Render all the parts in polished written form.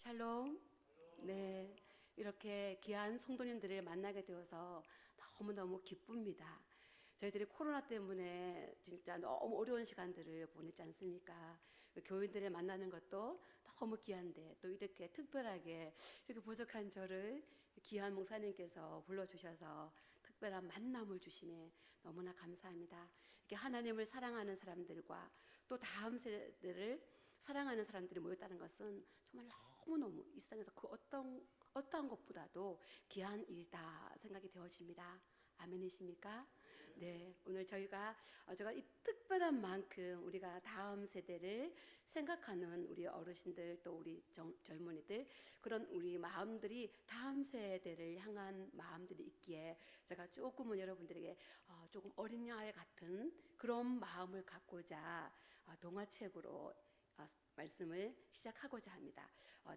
샬롬. 네, 이렇게 귀한 성도님들을 만나게 되어서 너무너무 기쁩니다. 저희들이 코로나 때문에 진짜 너무 어려운 시간들을 보냈지 않습니까? 교인들을 만나는 것도 너무 귀한데 또 이렇게 특별하게 이렇게 부족한 저를 귀한 목사님께서 불러주셔서 특별한 만남을 주심에 너무나 감사합니다. 이렇게 하나님을 사랑하는 사람들과 또 다음 세대를 사랑하는 사람들이 모였다는 것은 정말 너무너무 이 세상에서 그 어떠한 것보다도 귀한 일이다 생각이 되어집니다. 아멘이십니까? 네, 오늘 제가 이 특별한 만큼 우리가 다음 세대를 생각하는 우리 어르신들 또 우리 젊은이들 그런 우리 마음들이 다음 세대를 향한 마음들이 있기에 제가 조금은 여러분들에게 조금 어린 양의 같은 그런 마음을 갖고자 동화책으로 말씀을 시작하고자 합니다.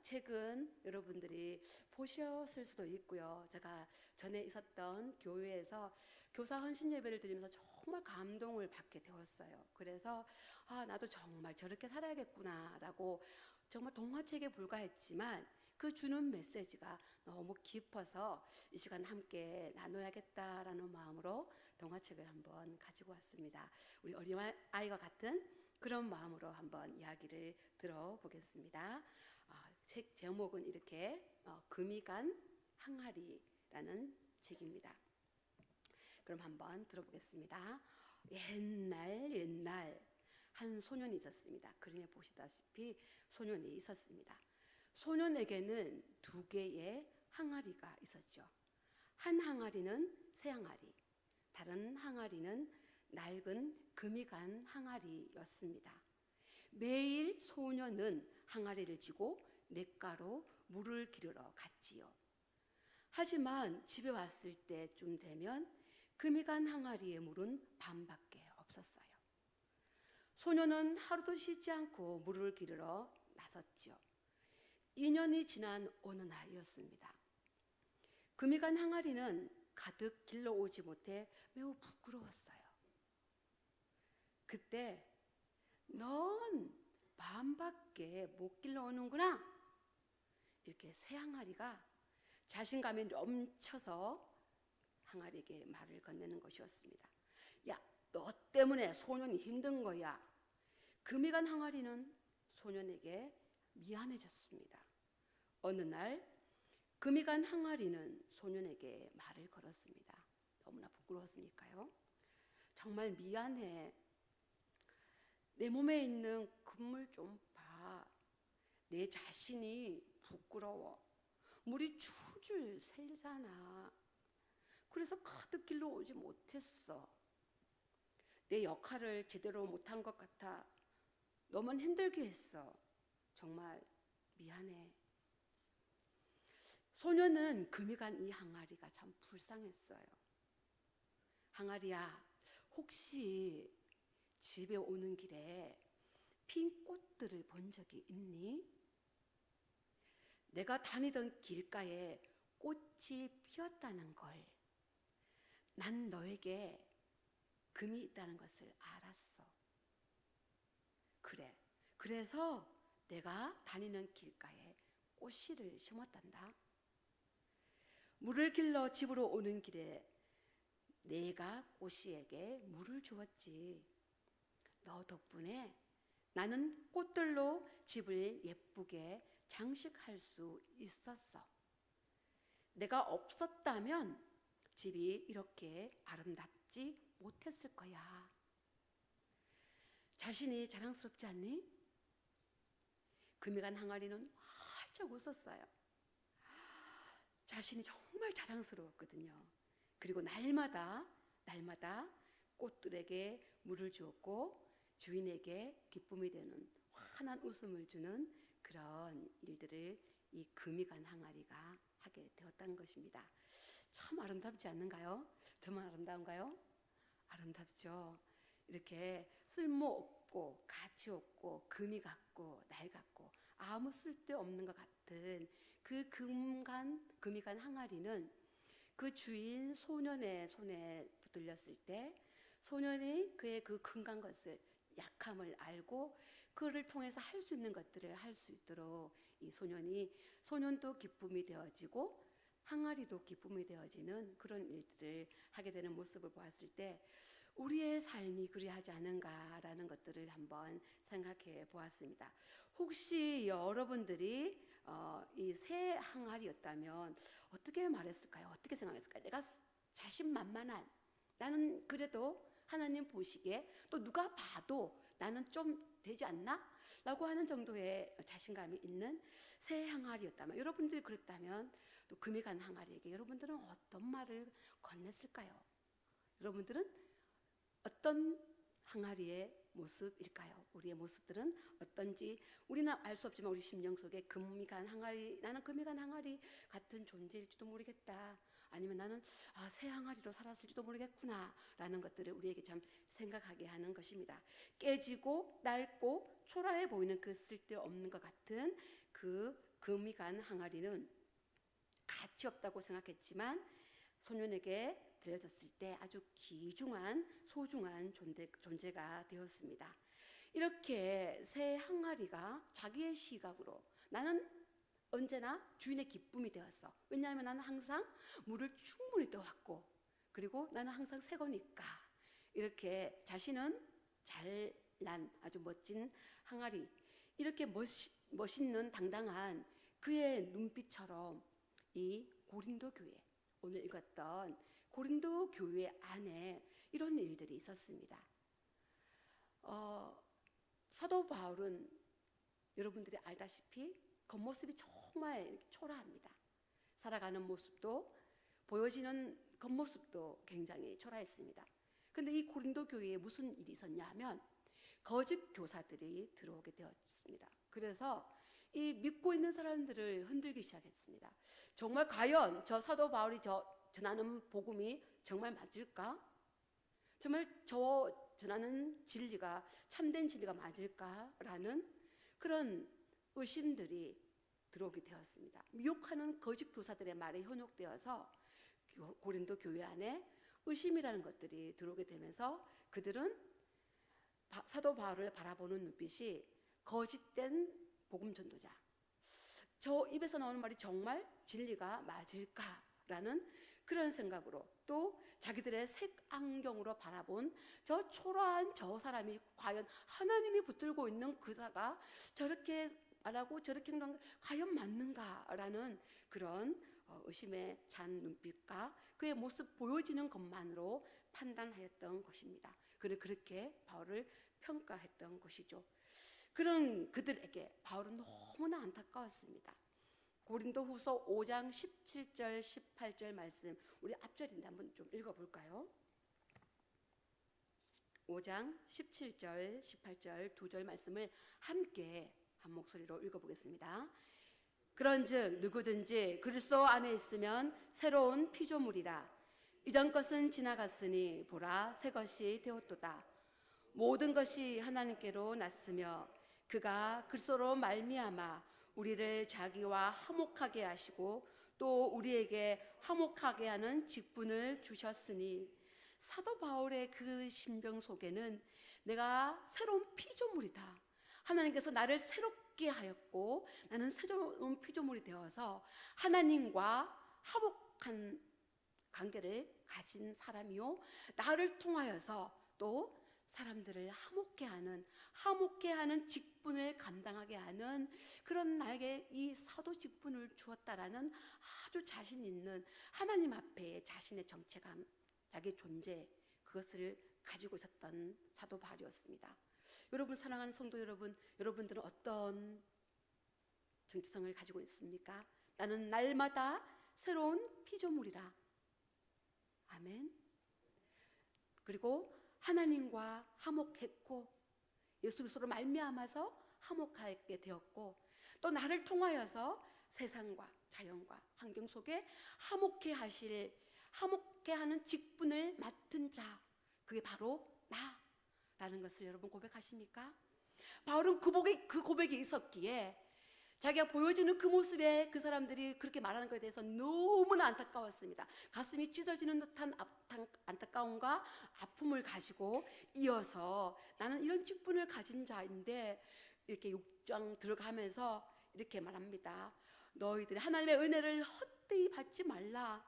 책은 여러분들이 보셨을 수도 있고요. 제가 전에 있었던 교회에서 교사 헌신 예배를 드리면서 정말 감동을 받게 되었어요. 그래서 나도 정말 저렇게 살아야겠구나라고 정말 동화책에 불과했지만 그 주는 메시지가 너무 깊어서 이 시간 함께 나눠야겠다라는 마음으로 동화책을 한번 가지고 왔습니다. 우리 어린 아이와 같은 그런 마음으로 한번 이야기를 들어보겠습니다. 책 제목은 이렇게 금이 간 항아리라는 책입니다. 그럼 한번 들어보겠습니다. 옛날 한 소년이 있었습니다. 그림에 보시다시피 소년이 있었습니다. 소년에게는 두 개의 항아리가 있었죠. 한 항아리는 새 항아리, 다른 항아리는 낡은 금이 간 항아리였습니다. 매일 소년은 항아리를 지고 냇가로 물을 기르러 갔지요. 하지만 집에 왔을 때쯤 되면 금이 간 항아리의 물은 반밖에 없었어요. 소년은 하루도 쉬지 않고 물을 기르러 나섰죠. 2년이 지난 어느 날이었습니다. 금이 간 항아리는 가득 길러오지 못해 매우 부끄러웠어요. 그때 넌 반밖에 못 길러오는구나. 이렇게 새 항아리가 자신감이 넘쳐서 항아리에게 말을 건네는 것이었습니다. 야, 너 때문에 소년이 힘든 거야. 금이 간 항아리는 소년에게 미안해졌습니다. 어느 날 금이 간 항아리는 소년에게 말을 걸었습니다. 너무나 부끄러웠으니까요. 정말 미안해. 내 몸에 있는 금물 좀 봐. 내 자신이 부끄러워. 물이 줄줄 새잖아. 그래서 가득 길러오지 못했어. 내 역할을 제대로 못한 것 같아. 너만 힘들게 했어. 정말 미안해. 소년은 금이 간 이 항아리가 참 불쌍했어요. 항아리야, 혹시 집에 오는 길에 핀 꽃들을 본 적이 있니? 내가 다니던 길가에 꽃이 피었다는 걸, 난 너에게 금이 있다는 것을 알았어. 그래. 그래서 내가 다니는 길가에 꽃씨를 심었단다. 물을 길러 집으로 오는 길에 내가 꽃씨에게 물을 주었지. 너 덕분에 나는 꽃들로 집을 예쁘게 장식할 수 있었어. 내가 없었다면 집이 이렇게 아름답지 못했을 거야. 자신이 자랑스럽지 않니? 금이 간 항아리는 활짝 웃었어요. 자신이 정말 자랑스러웠거든요. 그리고 날마다 꽃들에게 물을 주었고 주인에게 기쁨이 되는 환한 웃음을 주는 그런 일들을 이 금이 간 항아리가 하게 되었다는 것입니다. 참 아름답지 않는가요? 저만 아름다운가요? 아름답죠. 이렇게 쓸모없고 가치 없고 금이 같고 날 같고 아무 쓸데없는 것 같은 그 금이 간 항아리는 그 주인 소년의 손에 들렸을 때 소년이 그의 그 금간 것을 약함을 알고 그를 통해서 할 수 있는 것들을 할 수 있도록 이 소년도 기쁨이 되어지고 항아리도 기쁨이 되어지는 그런 일들을 하게 되는 모습을 보았을 때 우리의 삶이 그리하지 않은가라는 것들을 한번 생각해 보았습니다. 혹시 여러분들이 이 새 항아리였다면 어떻게 말했을까요? 어떻게 생각했을까요? 내가 자신만만한, 나는 그래도 하나님 보시기에 또 누가 봐도 나는 좀 되지 않나? 라고 하는 정도의 자신감이 있는 새 항아리였다면, 여러분들이 그랬다면 또 금이 간 항아리에게 여러분들은 어떤 말을 건넸을까요? 여러분들은 어떤 항아리의 모습일까요? 우리의 모습들은 어떤지 우리는 알 수 없지만 우리 심령 속에 금이 간 항아리, 나는 금이 간 항아리 같은 존재일지도 모르겠다, 아니면 나는 새 항아리로 살았을지도 모르겠구나 라는 것들을 우리에게 참 생각하게 하는 것입니다. 깨지고 낡고 초라해 보이는 그 쓸데없는 것 같은 그 금이 간 항아리는 가치 없다고 생각했지만 소년에게 들려졌을 때 아주 귀중한 소중한 존재가 되었습니다. 이렇게 새 항아리가 자기의 시각으로 나는 언제나 주인의 기쁨이 되었어. 왜냐하면 나는 항상 물을 충분히 떠왔고, 그리고 나는 항상 새 거니까, 이렇게 자신은 잘난 아주 멋진 항아리, 이렇게 멋있는 당당한 그의 눈빛처럼 이 고린도 교회, 오늘 읽었던 고린도 교회 안에 이런 일들이 있었습니다. 사도 바울은 여러분들이 알다시피 겉모습이 정말 초라합니다. 살아가는 모습도, 보여지는 겉모습도 굉장히 초라했습니다. 그런데 이 고린도 교회에 무슨 일이 있었냐 하면 거짓 교사들이 들어오게 되었습니다. 그래서 이 믿고 있는 사람들을 흔들기 시작했습니다. 정말 과연 저 사도 바울이 전하는 복음이 정말 맞을까? 정말 전하는 진리가 참된 진리가 맞을까라는 그런 의심들이 들어오게 되었습니다. 미혹하는 거짓 교사들의 말에 현혹되어서 고린도 교회 안에 의심이라는 것들이 들어오게 되면서 그들은 사도 바울을 바라보는 눈빛이 거짓된 복음 전도자, 저 입에서 나오는 말이 정말 진리가 맞을까라는 그런 생각으로, 또 자기들의 색안경으로 바라본 저 초라한 저 사람이 과연 하나님이 붙들고 있는 그사가 저렇게 말하고 저렇게 행동한 과연 맞는가라는 그런 의심에 찬 눈빛과 그의 모습 보여지는 것만으로 판단하였던 것입니다. 그를 그렇게 바울을 평가했던 것이죠. 그런 그들에게 바울은 너무나 안타까웠습니다. 고린도후서 5장 17절 18절 말씀, 우리 앞절인데 한번 좀 읽어볼까요? 5장 17절 18절 두 절 말씀을 함께 한 목소리로 읽어보겠습니다. 그런즉 누구든지 그리스도 안에 있으면 새로운 피조물이라. 이전 것은 지나갔으니 보라 새 것이 되었도다. 모든 것이 하나님께로 났으며 그가 그리스도로 말미암아 우리를 자기와 화목하게 하시고 또 우리에게 화목하게 하는 직분을 주셨으니, 사도 바울의 그 심정 속에는 내가 새로운 피조물이다, 하나님께서 나를 새롭게 하였고 나는 새로운 피조물이 되어서 하나님과 화목한 관계를 가진 사람이요, 나를 통하여서 또 사람들을 화목케 하는 직분을 감당하게 하는 그런 나에게 이 사도 직분을 주었다라는 아주 자신 있는 하나님 앞에 자신의 정체감, 자기의 존재, 그것을 가지고 있었던 사도 바울이었습니다. 여러분, 사랑하는 성도 여러분, 여러분들은 어떤 정체성을 가지고 있습니까? 나는 날마다 새로운 피조물이라. 아멘. 그리고 하나님과 화목했고 예수 그리스도로 말미암아서 화목하게 되었고, 또 나를 통하여서 세상과 자연과 환경 속에 화목해 하는 직분을 맡은 자, 그게 바로 나라는 것을 여러분 고백하십니까? 바울은 그 고백이 있었기에 자기가 보여지는 그 모습에 그 사람들이 그렇게 말하는 것에 대해서 너무나 안타까웠습니다. 가슴이 찢어지는 듯한 안타까움과 아픔을 가지고 이어서 나는 이런 직분을 가진 자인데 이렇게 6장 들어가면서 이렇게 말합니다. 너희들이 하나님의 은혜를 헛되이 받지 말라.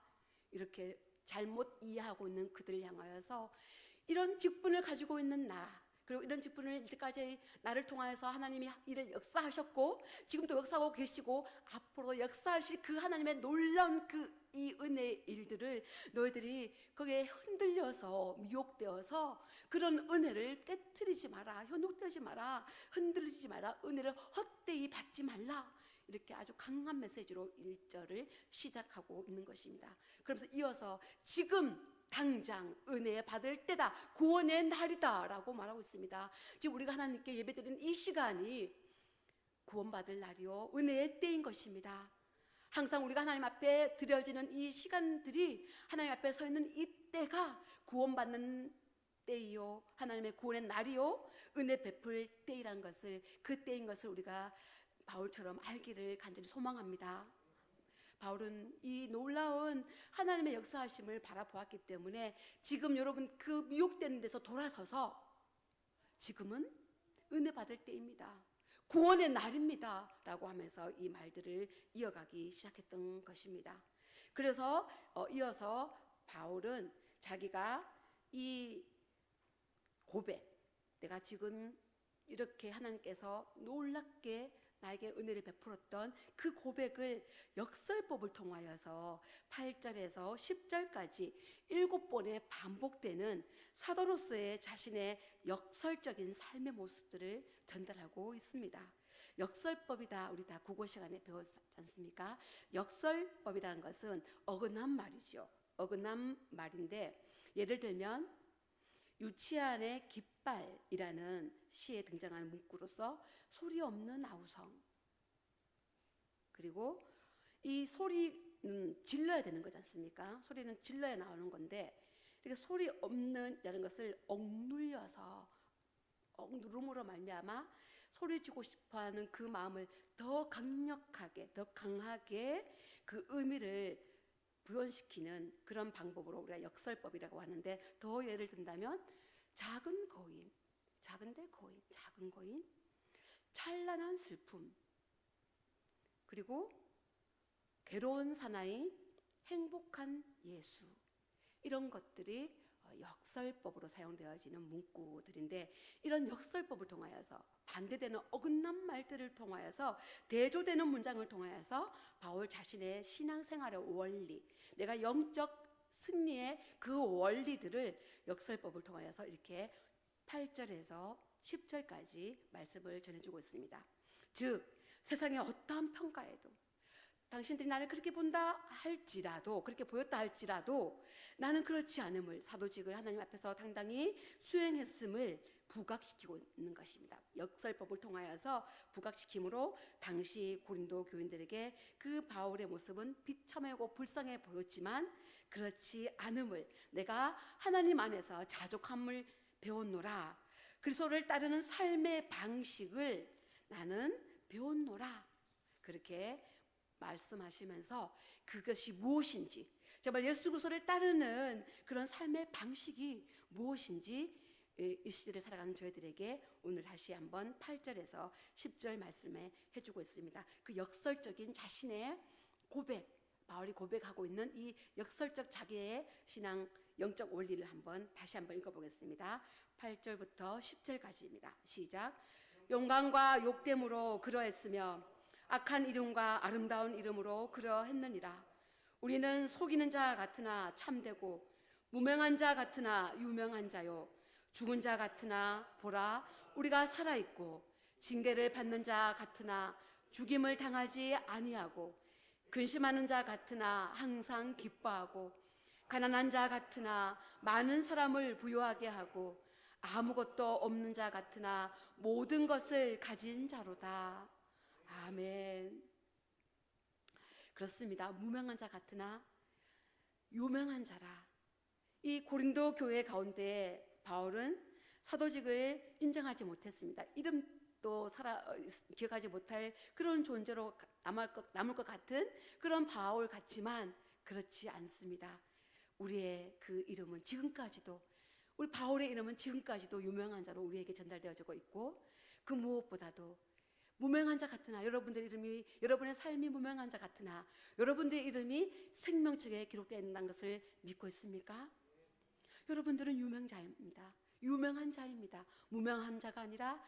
이렇게 잘못 이해하고 있는 그들을 향하여서 이런 직분을 가지고 있는 나, 그리고 이런 직분을 이제까지 나를 통하여서 하나님이 일을 역사하셨고 지금도 역사하고 계시고 앞으로 역사하실 그 하나님의 놀라운 그 이 은혜의 일들을 너희들이 거기에 흔들려서 미혹되어서 그런 은혜를 깨트리지 마라, 현혹되지 마라, 흔들리지 마라, 은혜를 헛되이 받지 말라. 이렇게 아주 강한 메시지로 1절을 시작하고 있는 것입니다. 그러면서 이어서 지금 당장 은혜 받을 때다, 구원의 날이다 라고 말하고 있습니다. 지금 우리가 하나님께 예배드리는 이 시간이 구원받을 날이요 은혜의 때인 것입니다. 항상 우리가 하나님 앞에 드려지는 이 시간들이 하나님 앞에 서 있는 이 때가 구원받는 때이요 하나님의 구원의 날이요 은혜 베풀 때이라는 것을, 그 때인 것을 우리가 바울처럼 알기를 간절히 소망합니다. 바울은 이 놀라운 하나님의 역사하심을 바라보았기 때문에 지금 여러분 그 미혹되는 데서 돌아서서 지금은 은혜 받을 때입니다, 구원의 날입니다 라고 하면서 이 말들을 이어가기 시작했던 것입니다. 그래서 이어서 바울은 자기가 이 고백, 내가 지금 이렇게 하나님께서 놀랍게 나에게 은혜를 베풀었던 그 고백을 역설법을 통하여서 8절에서 10절까지 7번에 반복되는 사도로서의 자신의 역설적인 삶의 모습들을 전달하고 있습니다. 역설법이다, 우리 다 국어 시간에 배웠지 않습니까? 역설법이라는 것은 어긋난 말이죠. 어긋난 말인데, 예를 들면 유치한의 깃발이라는 시에 등장하는 문구로서 소리 없는 아우성, 그리고 이 소리는 질러야 되는 거지 않습니까? 소리는 질러야 나오는 건데 이렇게 소리 없는이라는 것을 억눌려서, 억누름으로 말미암아 소리 지고 싶어하는 그 마음을 더 강력하게, 더 강하게 그 의미를 부연시키는 그런 방법으로 우리가 역설법이라고 하는데, 더 예를 든다면 작은 거인, 작은데 거인, 작은 거인, 찬란한 슬픔, 그리고 괴로운 사나이, 행복한 예수, 이런 것들이 역설법으로 사용되어지는 문구들인데, 이런 역설법을 통하여서 반대되는 어긋난 말들을 통하여서 대조되는 문장을 통하여서 바울 자신의 신앙생활의 원리, 내가 영적 승리의 그 원리들을 역설법을 통하여서 이렇게 8절에서 10절까지 말씀을 전해주고 있습니다. 즉 세상의 어떠한 평가에도 당신들이 나를 그렇게 본다 할지라도, 그렇게 보였다 할지라도 나는 그렇지 않음을, 사도직을 하나님 앞에서 당당히 수행했음을 부각시키고 있는 것입니다. 역설법을 통하여서 부각시킴으로 당시 고린도 교인들에게 그 바울의 모습은 비참하고 불쌍해 보였지만 그렇지 않음을, 내가 하나님 안에서 자족함을 배웠노라, 그리스도를 따르는 삶의 방식을 나는 배웠노라, 그렇게 말씀하시면서 그것이 무엇인지, 정말 예수 그리스도를 따르는 그런 삶의 방식이 무엇인지 이 시대를 살아가는 저희들에게 오늘 다시 한번 8절에서 10절 말씀에 해주고 있습니다. 그 역설적인 자신의 고백, 바울이 고백하고 있는 이 역설적 자기의 신앙 영적 원리를 다시 한번 읽어보겠습니다. 8절부터 10절까지입니다. 시작. 영광과 욕됨으로 그러했으며 악한 이름과 아름다운 이름으로 그러했느니라. 우리는 속이는 자 같으나 참되고 무명한 자 같으나 유명한 자요, 죽은 자 같으나 보라 우리가 살아있고, 징계를 받는 자 같으나 죽임을 당하지 아니하고, 근심하는 자 같으나 항상 기뻐하고, 가난한 자 같으나 많은 사람을 부유하게 하고, 아무것도 없는 자 같으나 모든 것을 가진 자로다. 아멘. 그렇습니다. 무명한 자 같으나 유명한 자라. 이 고린도 교회 가운데 바울은 사도직을 인정하지 못했습니다. 이름 또 기억하지 못할 그런 존재로 남을 것 같은 그런 바울 같지만 그렇지 않습니다. 우리의 그 이름은 지금까지도, 우리 바울의 이름은 지금까지도 유명한 자로 우리에게 전달되어지고 있고, 그 무엇보다도 무명한 자 같으나, 여러분들의 이름이, 여러분의 삶이 무명한 자 같으나 여러분들의 이름이 생명책에 기록되어 있는 것을 믿고 있습니까? 여러분들은 유명자입니다. 유명한 자입니다. 무명한 자가 아니라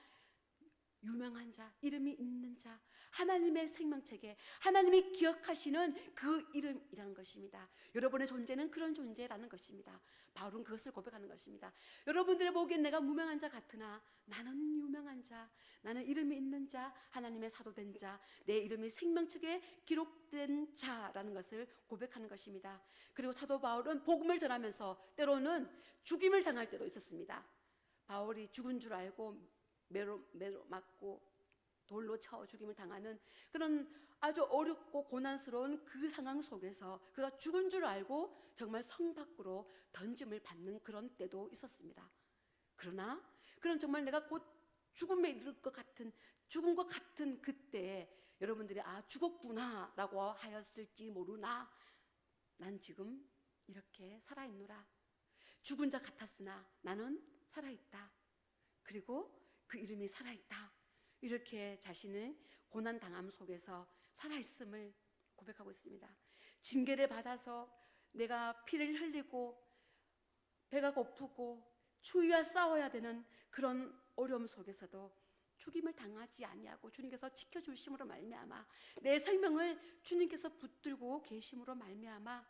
유명한 자, 이름이 있는 자, 하나님의 생명책에 하나님이 기억하시는 그 이름이라는 것입니다. 여러분의 존재는 그런 존재라는 것입니다. 바울은 그것을 고백하는 것입니다. 여러분들의 보기엔 내가 무명한 자 같으나 나는 유명한 자, 나는 이름이 있는 자, 하나님의 사도된 자, 내 이름이 생명책에 기록된 자라는 것을 고백하는 것입니다. 그리고 사도 바울은 복음을 전하면서 때로는 죽임을 당할 때도 있었습니다. 바울이 죽은 줄 알고 매로 맞고 돌로 쳐 죽임을 당하는 그런 아주 어렵고 고난스러운 그 상황 속에서 그가 죽은 줄 알고 정말 성 밖으로 던짐을 받는 그런 때도 있었습니다. 그러나 그런 정말 내가 곧 죽음에 이를 것 같은, 죽은 것 같은 그때에 여러분들이 죽었구나 라고 하였을지 모르나 난 지금 이렇게 살아있노라. 죽은 자 같았으나 나는 살아있다. 그리고 그 이름이 살아있다. 이렇게 자신의 고난당함 속에서 살아있음을 고백하고 있습니다. 징계를 받아서 내가 피를 흘리고 배가 고프고 추위와 싸워야 되는 그런 어려움 속에서도 죽임을 당하지 아니하고 주님께서 지켜주심으로 말미암아 내 생명을 주님께서 붙들고 계심으로 말미암아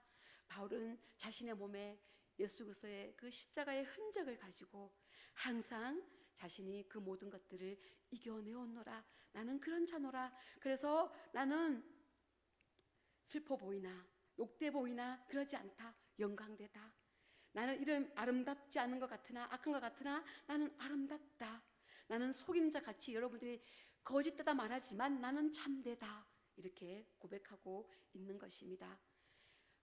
바울은 자신의 몸에 예수 그리스도의 그 십자가의 흔적을 가지고 항상 자신이 그 모든 것들을 이겨내었노라. 나는 그런 자노라. 그래서 나는 슬퍼 보이나 욕돼 보이나 그러지 않다. 영광되다. 나는 이런 아름답지 않은 것 같으나 악한 것 같으나 나는 아름답다. 나는 속인 자 같이 여러분들이 거짓되다 말하지만 나는 참되다. 이렇게 고백하고 있는 것입니다.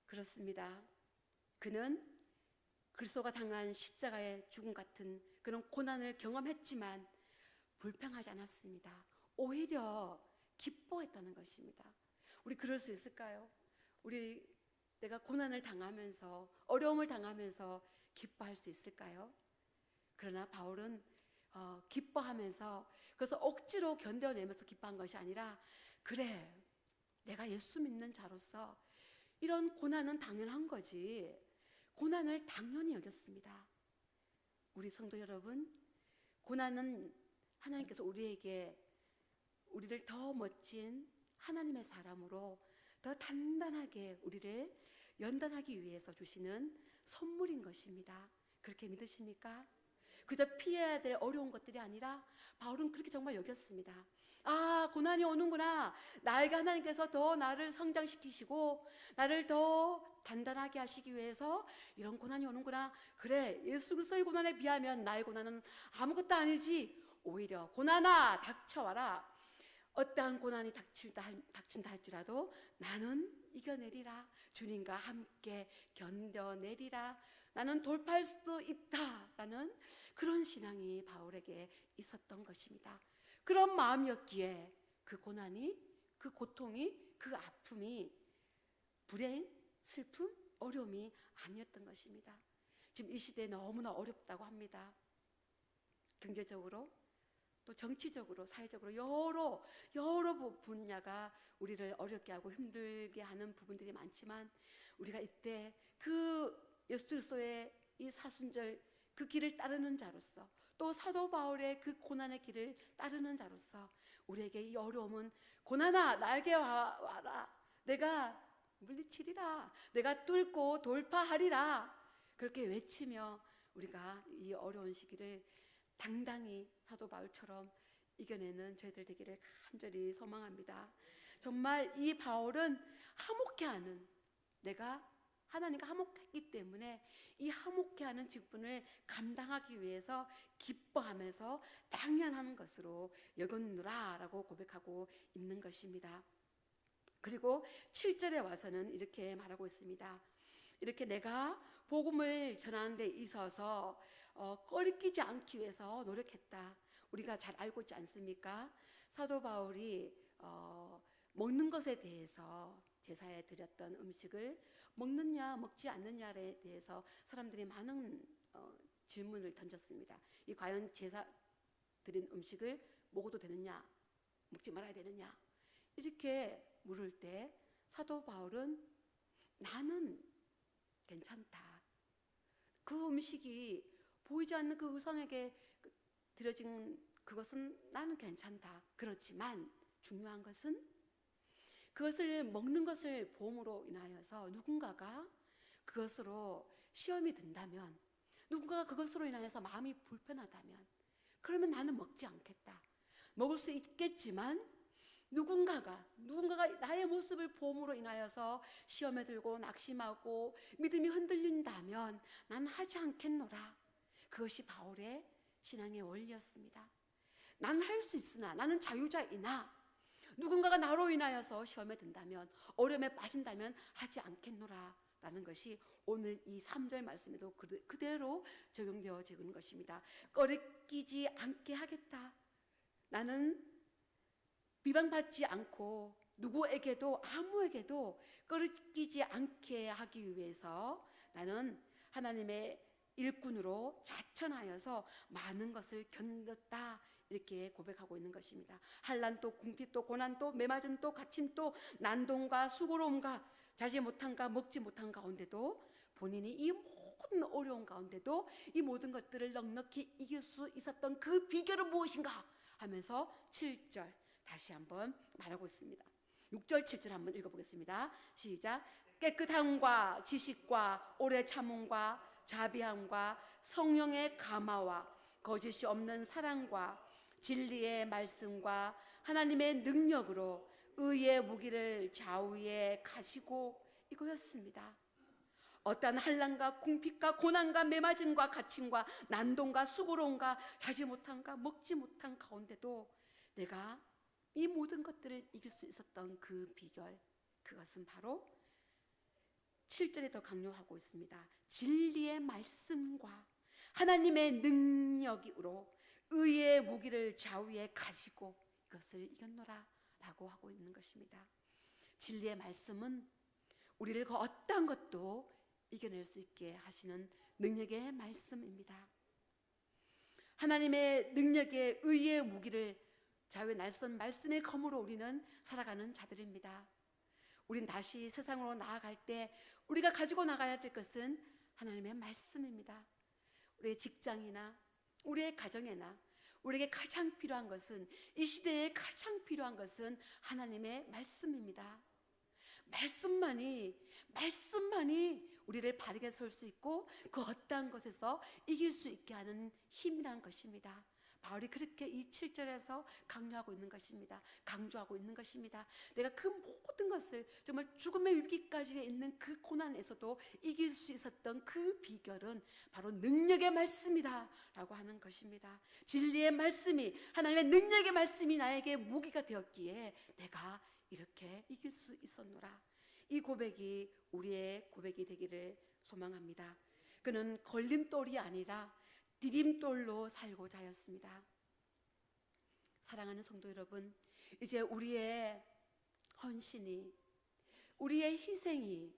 그렇습니다. 그는 그리스도가 당한 십자가의 죽음 같은 그런 고난을 경험했지만 불평하지 않았습니다. 오히려 기뻐했다는 것입니다. 우리 그럴 수 있을까요? 내가 고난을 당하면서 어려움을 당하면서 기뻐할 수 있을까요? 그러나 바울은 기뻐하면서 그래서 억지로 견뎌내면서 기뻐한 것이 아니라 그래 내가 예수 믿는 자로서 이런 고난은 당연한 거지. 고난을 당연히 여겼습니다. 우리 성도 여러분, 고난은 하나님께서 우리를 더 멋진 하나님의 사람으로 더 단단하게 우리를 연단하기 위해서 주시는 선물인 것입니다. 그렇게 믿으십니까? 그저 피해야 될 어려운 것들이 아니라 바울은 그렇게 정말 여겼습니다. 고난이 오는구나. 나에게 하나님께서 더 나를 성장시키시고 나를 더 단단하게 하시기 위해서 이런 고난이 오는구나. 그래, 예수 그리스도의 고난에 비하면 나의 고난은 아무것도 아니지. 오히려 고난아 닥쳐와라. 어떠한 고난이 닥친다 할지라도 나는 이겨내리라. 주님과 함께 견뎌내리라. 나는 돌파할 수도 있다라는 그런 신앙이 바울에게 있었던 것입니다. 그런 마음이었기에 그 고난이, 그 고통이, 그 아픔이 불행, 슬픔, 어려움이 아니었던 것입니다. 지금 이 시대에 너무나 어렵다고 합니다. 경제적으로 또 정치적으로 사회적으로 여러 분야가 우리를 어렵게 하고 힘들게 하는 부분들이 많지만 우리가 이때 그 예수 그리스도의 이 사순절 그 길을 따르는 자로서 또 사도 바울의 그 고난의 길을 따르는 자로서 우리에게 이 어려움은 고난아 나에게 와라. 내가 물리치리라. 내가 뚫고 돌파하리라. 그렇게 외치며 우리가 이 어려운 시기를 당당히 사도 바울처럼 이겨내는 저희들 되기를 간절히 소망합니다. 정말 이 바울은 화목해하는, 내가 하나님과 화목했기 때문에 이 화목해하는 직분을 감당하기 위해서 기뻐하면서 당연한 것으로 여겼노라 라고 고백하고 있는 것입니다. 그리고 7절에 와서는 이렇게 말하고 있습니다. 이렇게 내가 복음을 전하는 데 있어서 꺼리끼지 않기 위해서 노력했다. 우리가 잘 알고 있지 않습니까? 사도 바울이 먹는 것에 대해서 제사에 드렸던 음식을 먹느냐 먹지 않느냐에 대해서 사람들이 많은 질문을 던졌습니다. 이 과연 제사 드린 음식을 먹어도 되느냐 먹지 말아야 되느냐 이렇게 물을 때 사도 바울은 나는 괜찮다. 그 음식이 보이지 않는 그 의상에게 드려진 그것은 나는 괜찮다. 그렇지만 중요한 것은 그것을 먹는 것을 보험으로 인하여서 누군가가 그것으로 시험이 든다면, 누군가가 그것으로 인하여서 마음이 불편하다면, 그러면 나는 먹지 않겠다. 먹을 수 있겠지만 누군가가 나의 모습을 보험으로 인하여서 시험에 들고 낙심하고 믿음이 흔들린다면 나는 하지 않겠노라. 그것이 바울의 신앙의 원리였습니다. 나는 할 수 있으나, 나는 자유자이나 누군가가 나로 인하여서 시험에 든다면, 어려움에 빠진다면 하지 않겠노라 라는 것이 오늘 이 3절 말씀에도 그대로 적용되어지는 것입니다. 꺼리끼지 않게 하겠다. 나는 비방받지 않고 누구에게도 아무에게도 꺼리끼지 않게 하기 위해서 나는 하나님의 일꾼으로 자천하여서 많은 것을 견뎠다. 이렇게 고백하고 있는 것입니다. 환난도 궁핍도 고난도 메맞음도 갇힘도 난동과 수고로움과 자지 못한가 먹지 못한 가운데도 본인이 이 모든 어려운 가운데도 이 모든 것들을 넉넉히 이길 수 있었던 그 비결은 무엇인가 하면서 7절 다시 한번 말하고 있습니다. 6절 7절 한번 읽어보겠습니다. 시작. 깨끗함과 지식과 오래 참음과 자비함과 성령의 감화와 거짓이 없는 사랑과 진리의 말씀과 하나님의 능력으로 의의 무기를 좌우에 가지고 이거였습니다. 어떠한 환난과 궁핍과 고난과 메맞음과 갇힘과 난동과 수고로움과 자지 못한가 먹지 못한 가운데도 내가 이 모든 것들을 이길 수 있었던 그 비결, 그것은 바로 7절에 더 강조하고 있습니다. 진리의 말씀과 하나님의 능력으로 의의 무기를 좌우에 가지고 이것을 이겼노라 라고 하고 있는 것입니다. 진리의 말씀은 우리를 그 어떠한 것도 이겨낼 수 있게 하시는 능력의 말씀입니다. 하나님의 능력의 의의 무기를 좌우에 날선 말씀의 검으로 우리는 살아가는 자들입니다. 우린 다시 세상으로 나아갈 때 우리가 가지고 나가야 될 것은 하나님의 말씀입니다. 우리의 직장이나 우리의 가정에나 우리에게 가장 필요한 것은, 이 시대에 가장 필요한 것은 하나님의 말씀입니다. 말씀만이 우리를 바르게 설 수 있고 그 어떠한 것에서 이길 수 있게 하는 힘이라는 것입니다. 바울이 그렇게 이 7절에서 강조하고 있는 것입니다. 내가 그 모든 것을 정말 죽음의 위기까지 있는 그 고난에서도 이길 수 있었던 그 비결은 바로 능력의 말씀이다 라고 하는 것입니다. 진리의 말씀이, 하나님의 능력의 말씀이 나에게 무기가 되었기에 내가 이렇게 이길 수 있었노라. 이 고백이 우리의 고백이 되기를 소망합니다. 그는 걸림돌이 아니라 디딤돌로 살고자 하였습니다. 사랑하는 성도 여러분, 이제 우리의 헌신이, 우리의 희생이,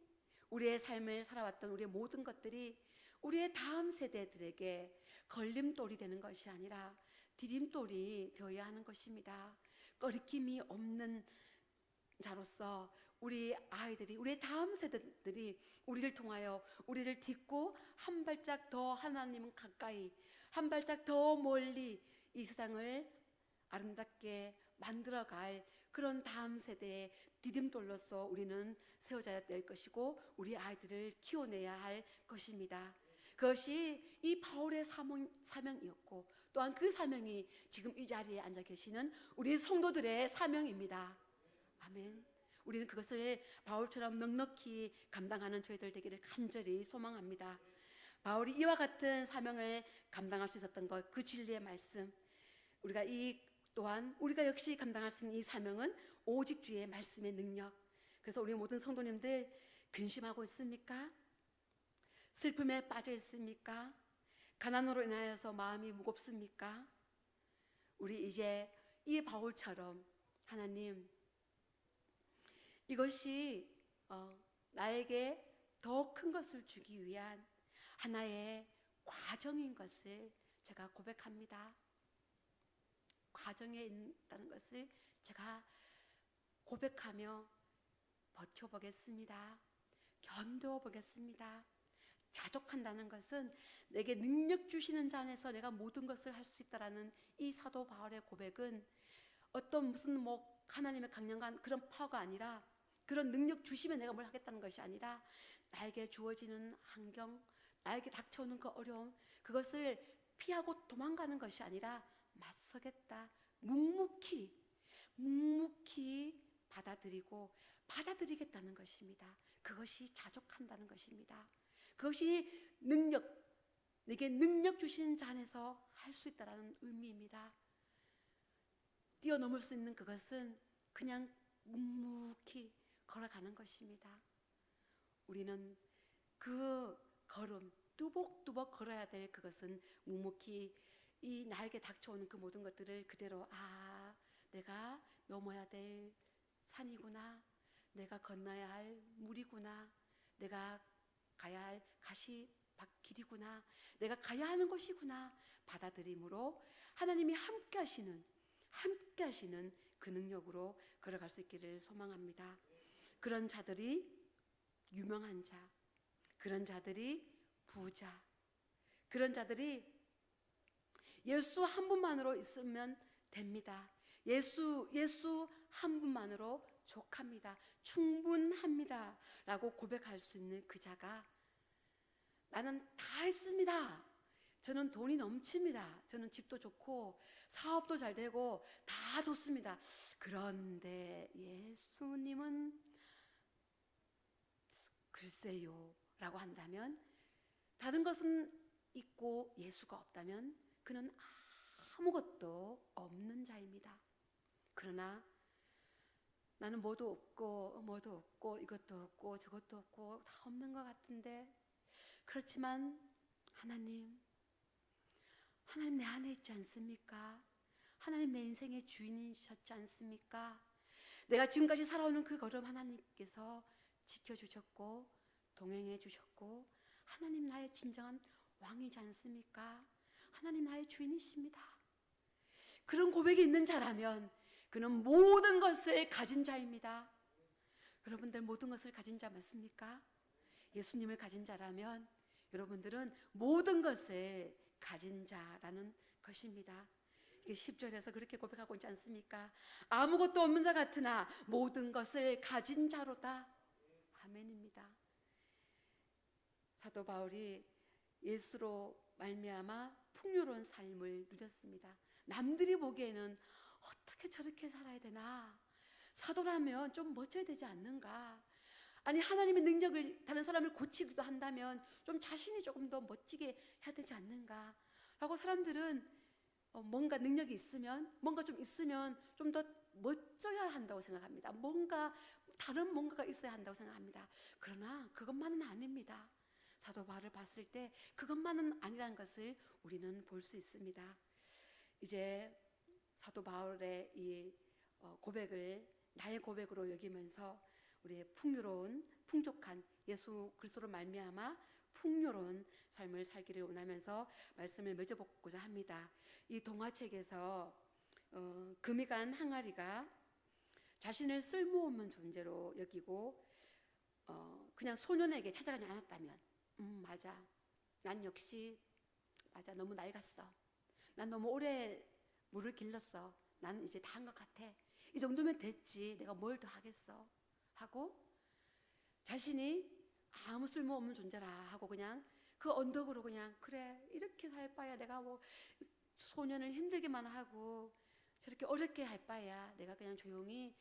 우리의 삶을 살아왔던 우리의 모든 것들이 우리의 다음 세대들에게 걸림돌이 되는 것이 아니라 디딤돌이 되어야 하는 것입니다. 꺼리낌이 없는 자로서 우리 아이들이, 우리의 다음 세대들이 우리를 통하여 우리를 딛고 한 발짝 더 하나님 가까이, 한 발짝 더 멀리 이 세상을 아름답게 만들어갈 그런 다음 세대의 디딤돌로서 우리는 세워져야 될 것이고 우리 아이들을 키워내야 할 것입니다. 그것이 이 바울의 사명이었고 또한 그 사명이 지금 이 자리에 앉아 계시는 우리 성도들의 사명입니다. 아멘. 우리는 그것을 바울처럼 넉넉히 감당하는 저희들 되기를 간절히 소망합니다. 바울이 이와 같은 사명을 감당할 수 있었던 것, 그 진리의 말씀, 우리가 역시 감당할 수 있는 이 사명은 오직 주의 말씀의 능력. 그래서 우리 모든 성도님들 근심하고 있습니까? 슬픔에 빠져 있습니까? 가난으로 인하여서 마음이 무겁습니까? 우리 이제 이 바울처럼 하나님, 이것이 나에게 더 큰 것을 주기 위한 하나의 과정인 것을 제가 고백합니다. 과정에 있다는 것을 제가 고백하며 버텨보겠습니다. 견뎌보겠습니다. 자족한다는 것은 내게 능력 주시는 자 안에서 내가 모든 것을 할 수 있다라는 이 사도 바울의 고백은 어떤 무슨 하나님의 강력한 그런 파워가 아니라, 그런 능력 주시면 내가 뭘 하겠다는 것이 아니라, 나에게 주어지는 환경, 나에게 닥쳐오는 그 어려움, 그것을 피하고 도망가는 것이 아니라 맞서겠다, 묵묵히 받아들이겠다는 것입니다. 그것이 자족한다는 것입니다. 그것이 내게 능력 주시는 자 안에서 할 수 있다는 의미입니다. 뛰어넘을 수 있는 그것은 그냥 묵묵히 걸어가는 것입니다. 우리는 그 걸음, 뚜벅뚜벅 걸어야 될 그것은 묵묵히 이 나에게 닥쳐오는 그 모든 것들을 그대로, 내가 넘어야 될 산이구나, 내가 건너야 할 물이구나, 내가 가야 할 가시밭길이구나, 내가 가야 하는 곳이구나 받아들임으로 하나님이 함께 하시는 그 능력으로 걸어갈 수 있기를 소망합니다. 그런 자들이 유명한 자, 그런 자들이 부자, 그런 자들이 예수 한 분만으로 있으면 됩니다. 예수 한 분만으로 족합니다. 충분합니다 라고 고백할 수 있는 그 자가, 나는 다 했습니다, 저는 돈이 넘칩니다, 저는 집도 좋고 사업도 잘 되고 다 좋습니다, 그런데 예수님은 글쎄요 라고 한다면, 다른 것은 있고 예수가 없다면 그는 아무것도 없는 자입니다. 그러나 나는 뭐도 없고 이것도 없고 저것도 없고 다 없는 것 같은데, 그렇지만 하나님 내 안에 있지 않습니까? 하나님 내 인생의 주인이셨지 않습니까? 내가 지금까지 살아오는 그 걸음 하나님께서 지켜주셨고 동행해 주셨고, 하나님 나의 진정한 왕이지 않습니까? 하나님 나의 주인이십니다. 그런 고백이 있는 자라면 그는 모든 것을 가진 자입니다. 여러분들 모든 것을 가진 자 맞습니까? 예수님을 가진 자라면 여러분들은 모든 것을 가진 자라는 것입니다. 이게 10절에서 그렇게 고백하고 있지 않습니까? 아무것도 없는 자 같으나 모든 것을 가진 자로다. 아멘입니다. 사도 바울이 예수로 말미암아 풍요로운 삶을 누렸습니다. 남들이 보기에는 어떻게 저렇게 살아야 되나, 사도라면 좀 멋져야 되지 않는가, 아니 하나님의 능력을 다른 사람을 고치기도 한다면 좀 자신이 조금 더 멋지게 해야 되지 않는가 라고, 사람들은 뭔가 능력이 있으면, 뭔가 좀 있으면 좀 더 멋져야 한다고 생각합니다. 다른 뭔가가 있어야 한다고 생각합니다. 그러나 그것만은 아닙니다. 사도 바울을 봤을 때 그것만은 아니라는 것을 우리는 볼 수 있습니다. 이제 사도 바울의 이 고백을 나의 고백으로 여기면서 우리의 풍족한 예수 그리스도로 말미암아 풍요로운 삶을 살기를 원하면서 말씀을 맺어보고자 합니다. 이 동화책에서 금이 간 항아리가 자신을 쓸모없는 존재로 여기고 그냥 소년에게 찾아가지 않았다면, 맞아, 난 역시 맞아, 너무 낡았어, 난 너무 오래 물을 길렀어, 나는 이제 다 한 것 같아, 이 정도면 됐지, 내가 뭘 더 하겠어 하고 자신이 아무 쓸모없는 존재라 하고 그냥 그 언덕으로 그냥, 그래 이렇게 살 바야 내가 뭐 소년을 힘들게만 하고 저렇게 어렵게 할 바야 내가 그냥 조용히,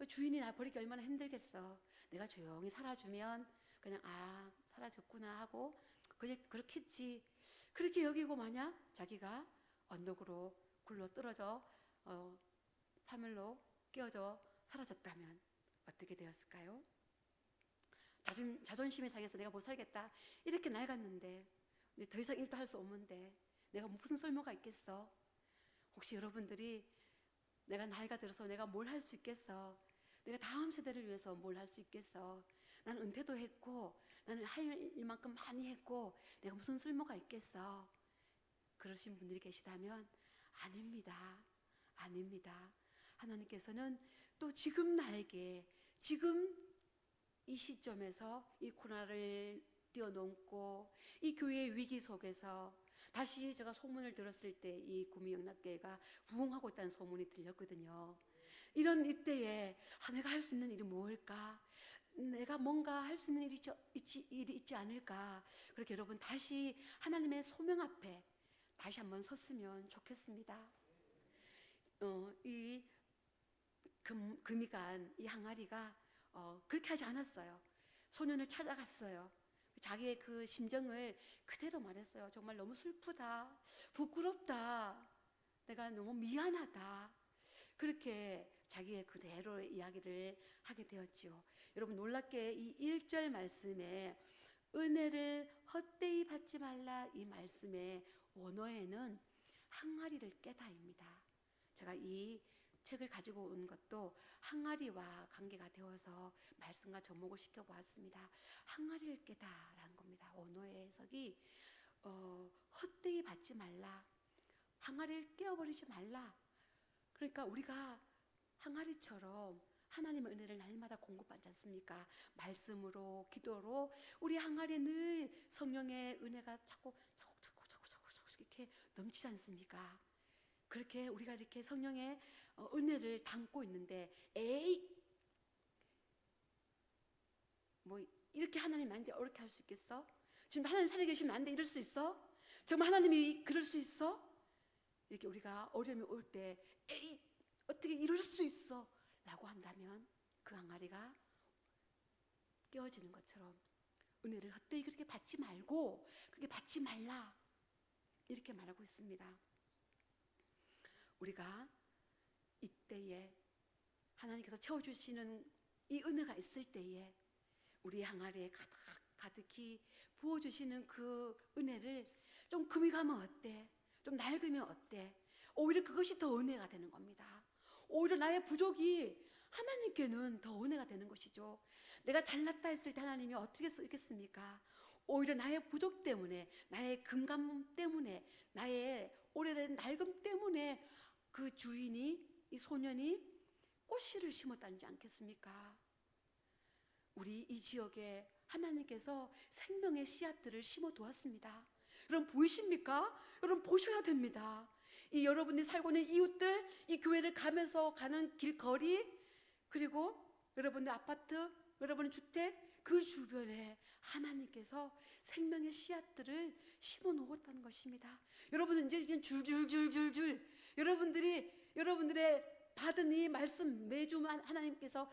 주인이 날 버리기 얼마나 힘들겠어, 내가 조용히 살아주면 그냥 사라졌구나 하고 그냥 그렇겠지, 그렇게 여기고 마냥 자기가 언덕으로 굴러 떨어져 파멸로 깨어져 사라졌다면 어떻게 되었을까요? 자존심이 상해서 내가 못 살겠다, 이렇게 낡았는데 더 이상 일도 할 수 없는데 내가 무슨 쓸모가 있겠어, 혹시 여러분들이 내가 나이가 들어서 내가 뭘 할 수 있겠어? 내가 다음 세대를 위해서 뭘 할 수 있겠어? 나는 은퇴도 했고 나는 할 일만큼 많이 했고 내가 무슨 쓸모가 있겠어? 그러신 분들이 계시다면 아닙니다. 아닙니다. 하나님께서는 또 지금 나에게 지금 이 시점에서 이 고난을 뛰어넘고 이 교회의 위기 속에서 다시 제가 소문을 들었을 때 이 구미영락교회가 부흥하고 있다는 소문이 들렸거든요. 이런 이때에 내가 할 수 있는 일이 뭘까? 내가 뭔가 할 수 있는 일이 있지 않을까? 그렇게 여러분 다시 하나님의 소명 앞에 다시 한번 섰으면 좋겠습니다. 이 금이간 이 항아리가 그렇게 하지 않았어요. 소년을 찾아갔어요. 자기의 그 심정을 그대로 말했어요. 정말 너무 슬프다, 부끄럽다, 내가 너무 미안하다. 그렇게 자기의 그대로 이야기를 하게 되었지요. 여러분 놀랍게 이 1절 말씀에 은혜를 헛되이 받지 말라 이 말씀의 원어에는 항아리를 깨다입니다. 제가 이 책을 가지고 온 것도 항아리와 관계가 되어서 말씀과 접목을 시켜보았습니다. 항아리를 깨다라는 겁니다. 원어의 해석이 헛되이 받지 말라, 항아리를 깨어버리지 말라. 그러니까 우리가 항아리처럼 하나님의 은혜를 날마다 공급받지 않습니까? 말씀으로, 기도로 우리 항아리에 늘 성령의 은혜가 자꾸 이렇게 넘치지 않습니까? 그렇게 우리가 이렇게 성령의 은혜를 담고 있는데 뭐 이렇게 하나님 나한테 어렵게 할 수 있겠어? 지금 하나님 살아계시면 안 돼 이럴 수 있어? 정말 하나님이 그럴 수 있어? 이렇게 우리가 어려움이 올 때 어떻게 이럴 수 있어? 라고 한다면 그 항아리가 깨어지는 것처럼 은혜를 헛되이 그렇게 받지 말고 그렇게 받지 말라 이렇게 말하고 있습니다. 우리가 이때에 하나님께서 채워주시는 이 은혜가 있을 때에 우리 항아리에 가득히 부어주시는 그 은혜를 좀 금이 가면 어때? 좀 낡으면 어때? 오히려 그것이 더 은혜가 되는 겁니다. 오히려 나의 부족이 하나님께는 더 은혜가 되는 것이죠. 내가 잘났다 했을 때 하나님이 어떻게 쓰겠습니까? 오히려 나의 부족 때문에, 나의 금감 때문에, 나의 오래된 낡음 때문에 그 주인이, 이 소년이 꽃씨를 심었다지 않겠습니까? 우리 이 지역에 하나님께서 생명의 씨앗들을 심어 두었습니다. 여러분 보이십니까? 여러분 보셔야 됩니다. 이 여러분이 살고 있는 이웃들, 이 교회를 가면서 가는 길거리, 그리고 여러분의 아파트, 여러분의 주택, 그 주변에 하나님께서 생명의 씨앗들을 심어 놓았다는 것입니다. 여러분은 이제 줄줄줄줄줄 여러분들의 받은 이 말씀, 매주 하나님께서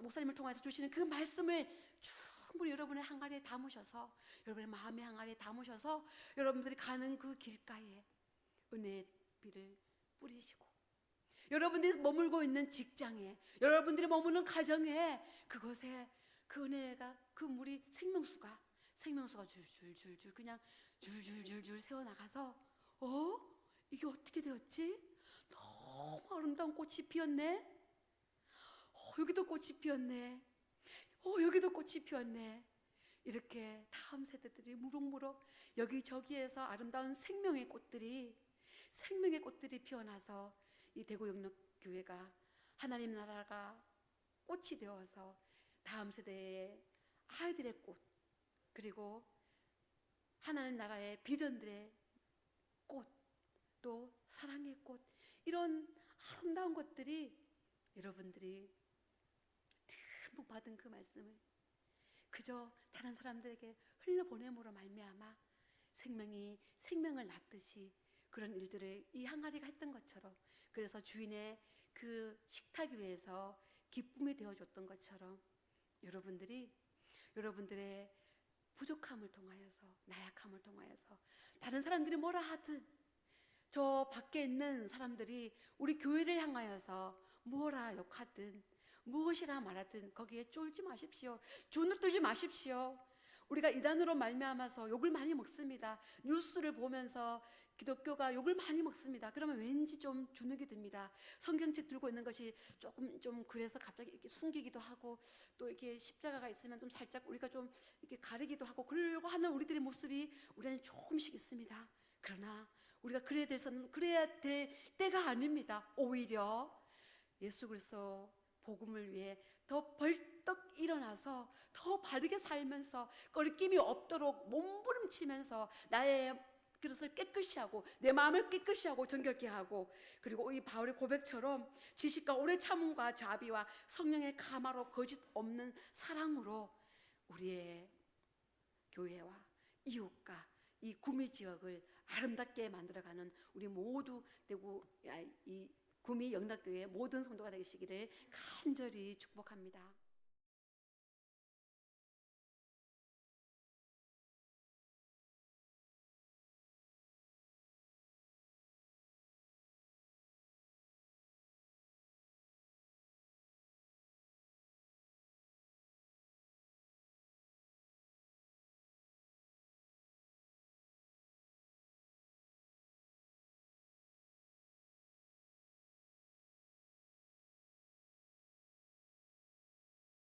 목사님을 통해서 주시는 그 말씀을 충분히 여러분의 항아리에 담으셔서, 여러분의 마음의 항아리에 담으셔서 여러분들이 가는 그 길가에 은혜의 비를 뿌리시고, 여러분들이 머물고 있는 직장에, 여러분들이 머무는 가정에, 그곳에 그 은혜가, 그 물이 생명수가 줄줄줄줄 그냥 줄줄줄줄 새어나가서 이게 어떻게 되었지? 너무 아름다운 꽃이 피었네. 여기도 꽃이 피었네. 여기도 꽃이 피었네. 이렇게 다음 세대들이 무럭무럭 여기저기에서 아름다운 생명의 꽃들이 피어나서 이 대구영락교회가 하나님 나라가 꽃이 되어서 다음 세대의 아이들의 꽃, 그리고 하나님 나라의 비전들의 꽃, 또 사랑의 꽃, 이런 아름다운 것들이 여러분들이 듬뿍 받은 그 말씀을 그저 다른 사람들에게 흘려보냄으로 말미암아 생명을 낳듯이 그런 일들을 이 항아리가 했던 것처럼, 그래서 주인의 그 식탁 위에서 기쁨이 되어줬던 것처럼 여러분들의 부족함을 통하여서, 나약함을 통하여서, 다른 사람들이 뭐라 하든, 저 밖에 있는 사람들이 우리 교회를 향하여서 뭐라 욕하든 무엇이라 말하든 거기에 쫄지 마십시오. 주눅 들지 마십시오. 우리가 이단으로 말미암아서 욕을 많이 먹습니다. 뉴스를 보면서 기독교가 욕을 많이 먹습니다. 그러면 왠지 좀 주눅이 듭니다. 성경책 들고 있는 것이 조금 좀 그래서 갑자기 이렇게 숨기기도 하고, 또 이렇게 십자가가 있으면 좀 살짝 우리가 좀 이렇게 가리기도 하고 그러려고 하는 우리들의 모습이 우리는 조금씩 있습니다. 그러나 우리가 그래야 될 때가 아닙니다. 오히려 예수 그리스도 복음을 위해 더 벌떡 일어나서 더 바르게 살면서 거리낌이 없도록 몸부림치면서 나의 그릇을 깨끗이 하고 내 마음을 깨끗이 하고 정결케 하고, 그리고 이 바울의 고백처럼 지식과 오래 참음과 자비와 성령의 감화로 거짓 없는 사랑으로 우리의 교회와 이웃과 이 구미 지역을 아름답게 만들어가는 우리 모두 되고, 이 구미 영락교회 모든 성도가 되시기를 간절히 축복합니다.